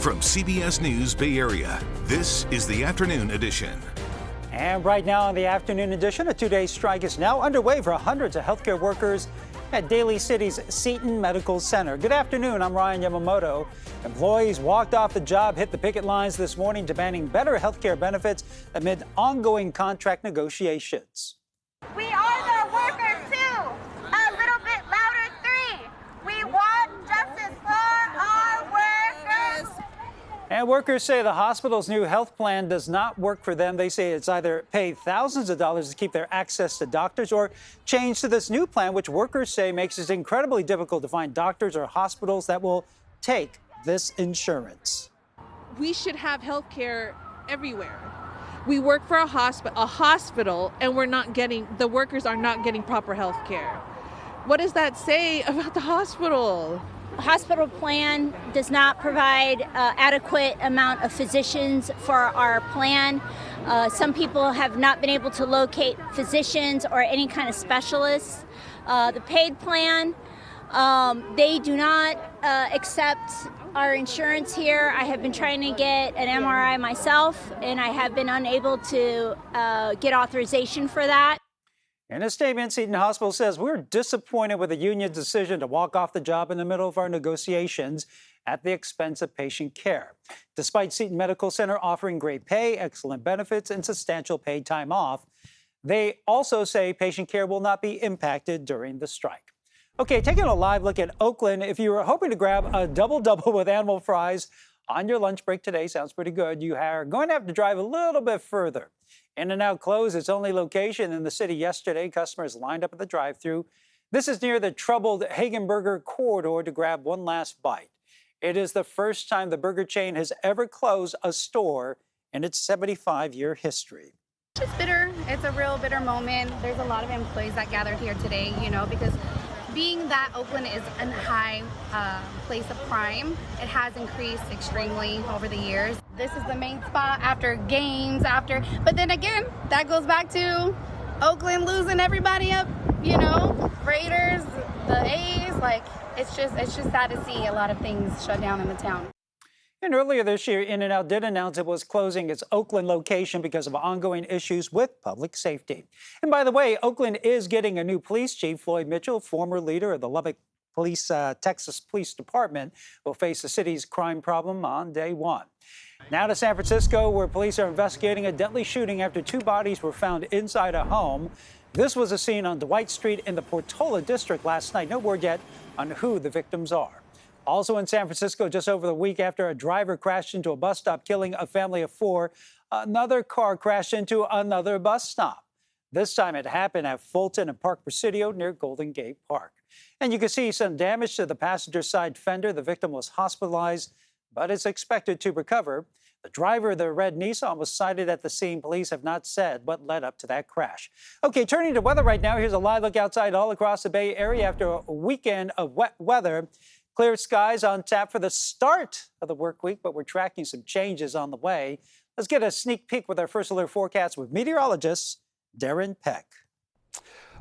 From CBS News Bay Area, this is the Afternoon Edition. And right now on the Afternoon Edition, a two-day strike is now underway for hundreds of healthcare workers at Daly City's Seton Medical Center. Good afternoon, I'm Ryan Yamamoto. Employees walked off the job, hit the picket lines this morning, demanding better healthcare benefits amid ongoing contract negotiations. We are the workers too. A little bit louder, three. We want justice for our workers. And workers say the hospital's new health plan does not work for them. They say it's either pay thousands of dollars to keep their access to doctors or change to this new plan, which workers say makes it incredibly difficult to find doctors or hospitals that will take this insurance. We should have health care everywhere. We work for a hospital, and the workers are not getting proper health care. What does that say about the hospital? Hospital plan does not provide adequate amount of physicians for our plan. Some people have not been able to locate physicians or any kind of specialists. The paid plan, they do not accept our insurance here. I have been trying to get an MRI myself, and I have been unable to get authorization for that. In a statement, Seton Hospital says, we're disappointed with the union's decision to walk off the job in the middle of our negotiations at the expense of patient care. Despite Seton Medical Center offering great pay, excellent benefits, and substantial paid time off, they also say patient care will not be impacted during the strike. Okay, taking a live look at Oakland. If you were hoping to grab a double-double with animal fries on your lunch break today, sounds pretty good, you are going to have to drive a little bit further. In-N-Out closed its only location in the city yesterday. Customers lined up at the drive-thru. This is near the troubled Hagenberger corridor to grab one last bite. It is the first time the burger chain has ever closed a store in its 75-year history. It's bitter. It's a real bitter moment. There's a lot of employees that gathered here today, because being that Oakland is a high place of crime, it has increased extremely over the years. This is the main spot after games, but then again, that goes back to Oakland losing everybody up, Raiders, the A's, it's just sad to see a lot of things shut down in the town. And earlier this year, In-N-Out did announce it was closing its Oakland location because of ongoing issues with public safety. And by the way, Oakland is getting a new police chief. Floyd Mitchell, former leader of the Lubbock Texas Police Department, will face the city's crime problem on day one. Now to San Francisco, where police are investigating a deadly shooting after two bodies were found inside a home. This was a scene on Dwight Street in the Portola district last night. No word yet on who the victims are. Also in San Francisco, just over the week after a driver crashed into a bus stop, killing a family of four, another car crashed into another bus stop. This time it happened at Fulton and Park Presidio near Golden Gate Park. And you can see some damage to the passenger side fender. The victim was hospitalized, but is expected to recover. The driver of the red Nissan was cited at the scene. Police have not said what led up to that crash. Okay, turning to weather right now. Here's a live look outside all across the Bay Area after a weekend of wet weather. Clear skies on tap for the start of the work week, but we're tracking some changes on the way. Let's get a sneak peek with our first alert forecast with meteorologist Darren Peck.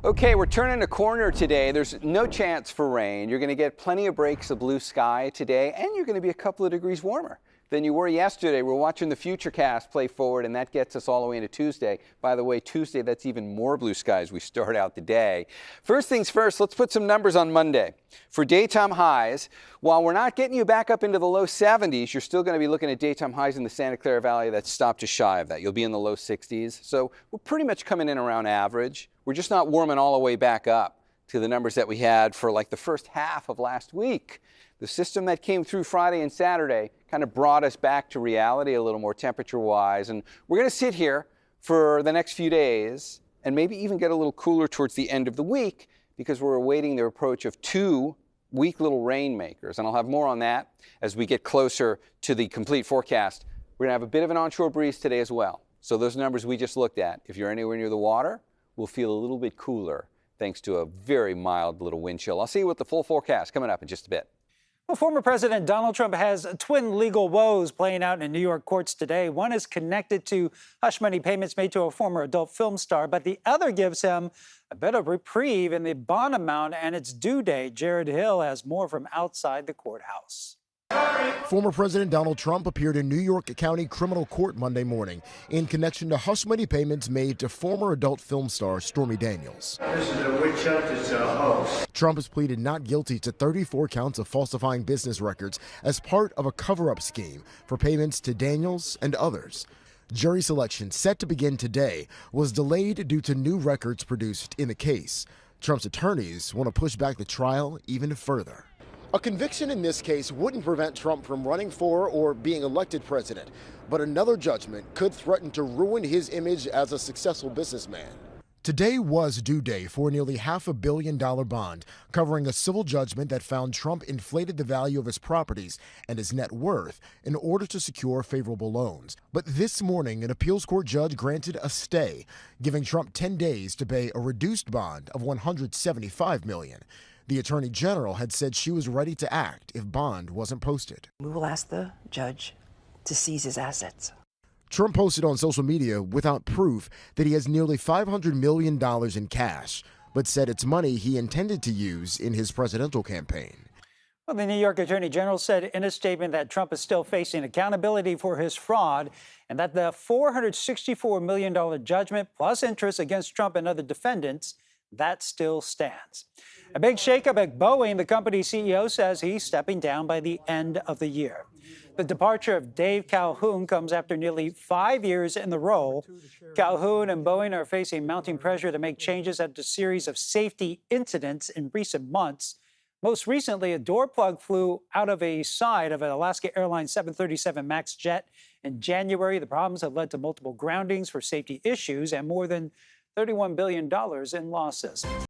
Okay, we're turning a corner today. There's no chance for rain. You're going to get plenty of breaks of blue sky today, and you're going to be a couple of degrees warmer than you were yesterday. We're watching the Futurecast play forward, and that gets us all the way into Tuesday. By the way, Tuesday, that's even more blue skies we start out the day. First things first, let's put some numbers on Monday. For daytime highs, while we're not getting you back up into the low 70s, you're still going to be looking at daytime highs in the Santa Clara Valley that stop just shy of that. You'll be in the low 60s. So we're pretty much coming in around average. We're just not warming all the way back up to the numbers that we had for like the first half of last week. The system that came through Friday and Saturday kind of brought us back to reality a little more temperature-wise. And we're going to sit here for the next few days and maybe even get a little cooler towards the end of the week because we're awaiting the approach of two weak little rainmakers. And I'll have more on that as we get closer to the complete forecast. We're going to have a bit of an onshore breeze today as well. So those numbers we just looked at, if you're anywhere near the water, will feel a little bit cooler thanks to a very mild little wind chill. I'll see you with the full forecast coming up in just a bit. Well, former President Donald Trump has twin legal woes playing out in New York courts today. One is connected to hush money payments made to a former adult film star, but the other gives him a bit of reprieve in the bond amount and its due date. Jared Hill has more from outside the courthouse. Former President Donald Trump appeared in New York County Criminal Court Monday morning in connection to hush money payments made to former adult film star Stormy Daniels. This is a witch hunt, it's a hoax. Trump has pleaded not guilty to 34 counts of falsifying business records as part of a cover-up scheme for payments to Daniels and others. Jury selection, set to begin today, was delayed due to new records produced in the case. Trump's attorneys want to push back the trial even further. A conviction in this case wouldn't prevent Trump from running for or being elected president, but another judgment could threaten to ruin his image as a successful businessman. Today was due day for a nearly $500 million bond covering a civil judgment that found Trump inflated the value of his properties and his net worth in order to secure favorable loans. But this morning, an appeals court judge granted a stay, giving Trump 10 days to pay a reduced bond of $175 million. The Attorney General had said she was ready to act if bond wasn't posted. We will ask the judge to seize his assets. Trump posted on social media without proof that he has nearly $500 million in cash, but said it's money he intended to use in his presidential campaign. Well, the New York Attorney General said in a statement that Trump is still facing accountability for his fraud and that the $464 million judgment plus interest against Trump and other defendants, that still stands. A big shakeup at Boeing. The company's CEO says he's stepping down by the end of the year. The departure of Dave Calhoun comes after nearly 5 years in the role. Calhoun and Boeing are facing mounting pressure to make changes after a series of safety incidents in recent months. Most recently, a door plug flew out of a side of an Alaska Airlines 737 MAX jet in January. The problems have led to multiple groundings for safety issues and more than $31 billion in losses.